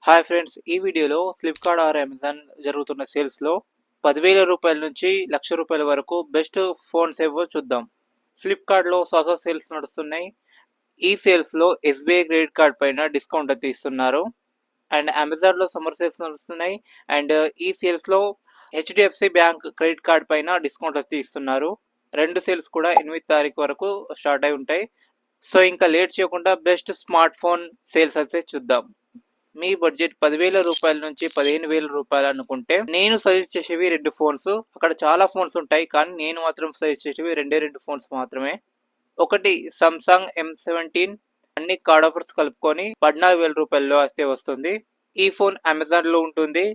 Hi friends, ఈ వీడియోలో Flipkart or Amazon జరుగుతున్న సేల్స్లో 10,000 రూపాయల నుంచి ₹1,00,000 వరకు బెస్ట్ ఫోన్స్ ఏవో చూద్దాం. ఫ్లిప్కార్ట్లో సాసా సేల్స్ నడుస్తున్నాయి. ఈ సేల్స్లో ఎస్బీఐ క్రెడిట్ కార్డ్ పైన డిస్కౌంట్ అయితే ఇస్తున్నారు. అండ్ అమెజాన్లో సమ్మర్ సేల్స్ నడుస్తున్నాయి. అండ్ ఈ సేల్స్లో హెచ్డిఎఫ్సి బ్యాంక్ క్రెడిట్ కార్డ్ పైన డిస్కౌంట్ అయితే ఇస్తున్నారు. రెండు సేల్స్ కూడా 8వ తారీఖు వరకు స్టార్ట్ అయి ఉంటాయి. సో ఇంకా లేట్ చేయకుండా బెస్ట్ స్మార్ట్ ఫోన్ సేల్స్ అయితే చూద్దాం. మీ బడ్జెట్ 10,000 రూపాయల నుంచి 15,000 రూపాయలు అనుకుంటే నేను సజెస్ట్ చేసేవి రెండు ఫోన్స్. అక్కడ చాలా ఫోన్స్ ఉంటాయి, కానీ నేను మాత్రం సజెస్ట్ చేసేవి రెండు ఫోన్స్ మాత్రమే. ఒకటి సామ్సంగ్ M17, అన్ని కార్డ్ ఆఫర్స్ కలుపుకొని 14,000 రూపాయల్లో అయితే వస్తుంది. ఈ ఫోన్ అమెజాన్ లో ఉంటుంది.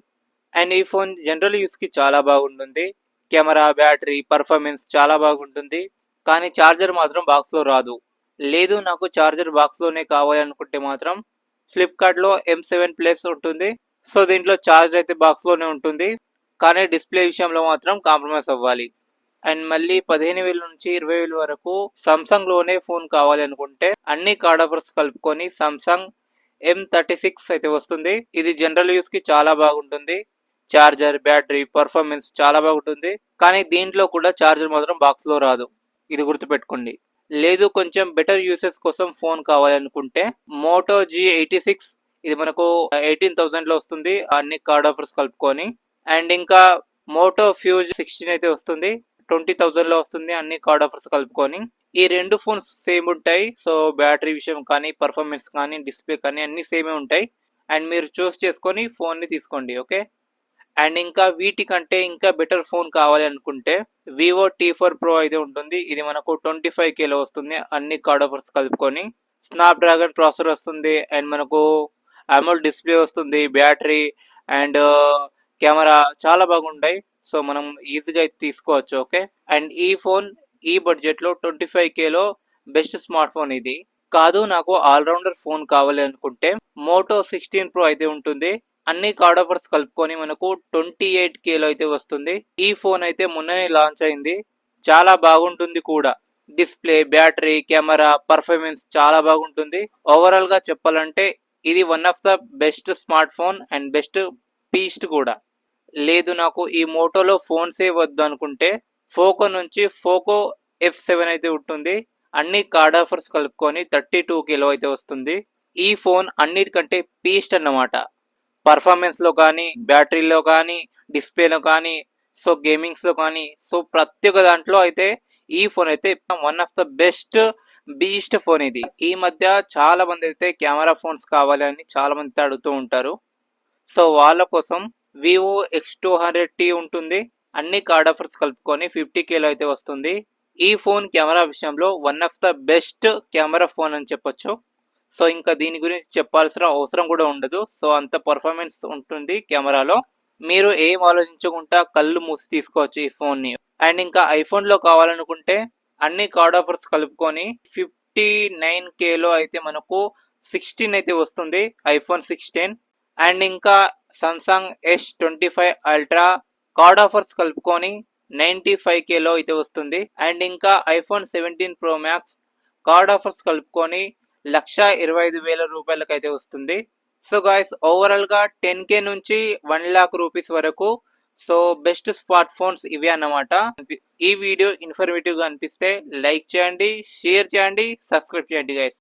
అండ్ ఈ ఫోన్ జనరల్ యూస్ కి చాలా బాగుంటుంది. కెమెరా, బ్యాటరీ, పర్ఫార్మెన్స్ చాలా బాగుంటుంది. కానీ చార్జర్ మాత్రం బాక్స్ లో రాదు. లేదు నాకు చార్జర్ బాక్స్ లోనే కావాలి అనుకుంటే మాత్రం ఫ్లిప్కార్ట్ లో M7 ప్లస్ ఉంటుంది. సో దీంట్లో ఛార్జ్ అయితే బాక్స్ లోనే ఉంటుంది, కానీ డిస్ప్లే విషయంలో మాత్రం కాంప్రమైజ్ అవ్వాలి. అండ్ మళ్ళీ 15,000 నుంచి 20,000 వరకు సామ్సంగ్ లోనే ఫోన్ కావాలి అనుకుంటే అన్ని కార్డ్ ఆఫర్స్ కలుపుకొని సామ్సంగ్ M36 అయితే వస్తుంది. ఇది జనరల్ యూస్ కి చాలా బాగుంటుంది. చార్జర్, బ్యాటరీ, పర్ఫార్మెన్స్ చాలా బాగుంటుంది. కానీ దీంట్లో కూడా చార్జర్ మాత్రం బాక్స్ లో రాదు, ఇది గుర్తుపెట్టుకోండి. లేదు కొంచెం బెటర్ యూసెస్ కోసం ఫోన్ కావాలనుకుంటే మోటో G86, ఇది మనకు 18,000 లో వస్తుంది అన్ని కార్డ్ ఆఫర్స్ కలుపుకొని. అండ్ ఇంకా మోటో ఫ్యూజ్ 16 అయితే వస్తుంది, 20,000 లో వస్తుంది అన్ని కార్డ్ ఆఫర్స్ కలుపుకొని. ఈ రెండు ఫోన్స్ సేమ్ ఉంటాయి. సో బ్యాటరీ విషయం కానీ, పర్ఫార్మెన్స్ కానీ, డిస్ప్లే కానీ అన్ని సేమే ఉంటాయి. అండ్ మీరు చూస్ చేసుకొని ఫోన్ ని తీసుకోండి, ఓకే. అండ్ ఇంకా వీటికంటే ఇంకా బెటర్ ఫోన్ కావాలి అనుకుంటే వివో T4 Pro అయితే ఉంటుంది. ఇది మనకు 25K లో వస్తుంది అన్ని కార్డ్ ఆఫర్స్ కలుపుకొని. స్నాప్ డ్రాగన్ ప్రాసెసర్ వస్తుంది. అండ్ మనకు అమోల్డ్ డిస్ప్లే వస్తుంది, బ్యాటరీ అండ్ కెమెరా చాలా బాగుంటాయి. సో మనం ఈజీగా అయితే తీసుకోవచ్చు, ఓకే. అండ్ ఈ ఫోన్ ఈ బడ్జెట్ లో 25K లో బెస్ట్ స్మార్ట్ ఫోన్ ఇది. కాదు నాకు ఆల్రౌండర్ ఫోన్ కావాలి అనుకుంటే మోటో 16 Pro అయితే ఉంటుంది. అన్ని కార్డ్ ఆఫర్స్ కలుపుకొని మనకు 28K లో అయితే వస్తుంది. ఈ ఫోన్ అయితే మొన్ననే లాంచ్ అయింది, చాలా బాగుంటుంది కూడా. డిస్ప్లే, బ్యాటరీ, కెమెరా, పర్ఫార్మెన్స్ చాలా బాగుంటుంది. ఓవరాల్ గా చెప్పాలంటే ఇది one of the best smartphone and best పీస్ట్ కూడా. లేదు నాకు ఈ మోటోలో ఫోన్సే వద్దు అనుకుంటే ఫోకో నుంచి ఫోకో F7 అయితే ఉంటుంది. అన్ని కార్డ్ ఆఫర్స్ కలుపుకొని 32K లో అయితే వస్తుంది. ఈ ఫోన్ అన్నిటికంటే పీస్ట్ అన్నమాట. పర్ఫార్మెన్స్ లో కానీ, బ్యాటరీలో కానీ, డిస్ప్లేలో కానీ, సో గేమింగ్స్ లో కానీ, సో ప్రతి ఒక్క దాంట్లో అయితే ఈ ఫోన్ అయితే one of the best phone ఇది. ఈ మధ్య చాలా మంది అయితే కెమెరా ఫోన్స్ కావాలి అని చాలా మంది అడుగుతూ ఉంటారు. సో వాళ్ళ కోసం వివో X200T ఉంటుంది. అన్ని కార్డ్ ఆఫర్స్ కలుపుకొని 50K లో అయితే వస్తుంది. ఈ ఫోన్ కెమెరా విషయంలో one of the best camera phone అని చెప్పొచ్చు. సో ఇంకా దీని గురించి చెప్పాల్సిన అవసరం కూడా ఉండదు. సో అంత పర్ఫార్మెన్స్ ఉంటుంది కెమెరాలో. మీరు ఏం ఆలోచించకుండా కళ్ళు మూసి తీసుకోవచ్చు ఈ ఫోన్ ని. అండ్ ఇంకా ఐఫోన్ లో కావాలనుకుంటే అన్ని కార్డ్ ఆఫర్స్ కలుపుకొని 59K లో అయితే మనకు 16 అయితే వస్తుంది, ఐఫోన్ 16. అండ్ ఇంకా Samsung S25 ultra card offers కలుపుకొని 95K లో అయితే వస్తుంది. అండ్ ఇంకా iPhone 17 Pro Max card offers కలుపుకొని 1,25,000 రూపాయలకు అయితే వస్తుంది. సో గాయస్ ఓవరాల్ గా 10K నుంచి 1,00,000 రూపీస్ వరకు సో బెస్ట్ స్మార్ట్ ఫోన్స్ ఇవే అన్నమాట. ఈ వీడియో ఇన్ఫర్మేటివ్ గా అనిపిస్తే లైక్ చేయండి, షేర్ చేయండి, సబ్స్క్రైబ్ చేయండి గైస్.